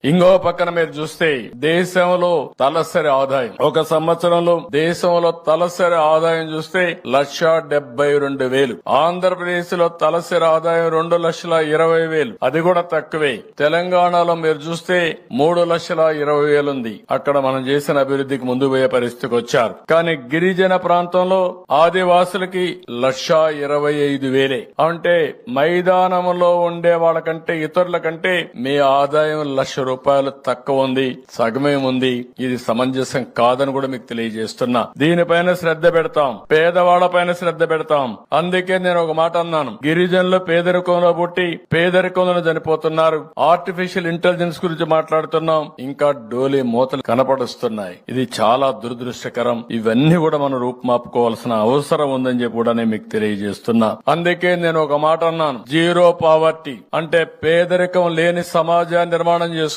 ఇంకో పక్కన మీరు చూస్తే దేశంలో తలసరి ఆదాయం ఒక సంవత్సరంలో దేశంలో తలసరి ఆదాయం చూస్తే 1,72,000. ఆంధ్రప్రదేశ్ లో తలసరి ఆదాయం 2,20,000. అది కూడా తక్కువే. తెలంగాణలో మీరు చూస్తే 3,20,000 ఉంది. అక్కడ మనం చేసిన అభివృద్ధికి ముందు పోయే పరిస్థితికి వచ్చారు. కానీ గిరిజన ప్రాంతంలో ఆదివాసులకి 1,25,000. అంటే మైదానంలో ఉండే వాళ్ళకంటే ఇతరుల కంటే మీ ఆదాయం ₹1,00,000 తక్కువ ఉంది, సగమే ఉంది. ఇది సమంజసం కాదని కూడా మీకు తెలియజేస్తున్నా. దీనిపైన శ్రద్ధ పెడతాం, పేదవాళ్లపైన శ్రద్ధ పెడతాం. అందుకే నేను ఒక మాట అన్నాను, గిరిజనులు పేదరికంలో పుట్టి పేదరికంలో చనిపోతున్నారు. ఆర్టిఫిషియల్ ఇంటెలిజెన్స్ గురించి మాట్లాడుతున్నాం, ఇంకా డోలీ మూతలు కనపడుస్తున్నాయి. ఇది చాలా దురదృష్టకరం. ఇవన్నీ కూడా మనం రూపుమాపుకోవాల్సిన అవసరం ఉందని చెప్పి కూడా నేను మీకు తెలియజేస్తున్నా. అందుకే నేను ఒక మాట అన్నాను, జీరో పావర్టీ అంటే పేదరికం లేని సమాజాన్ని నిర్మాణం చేసుకో.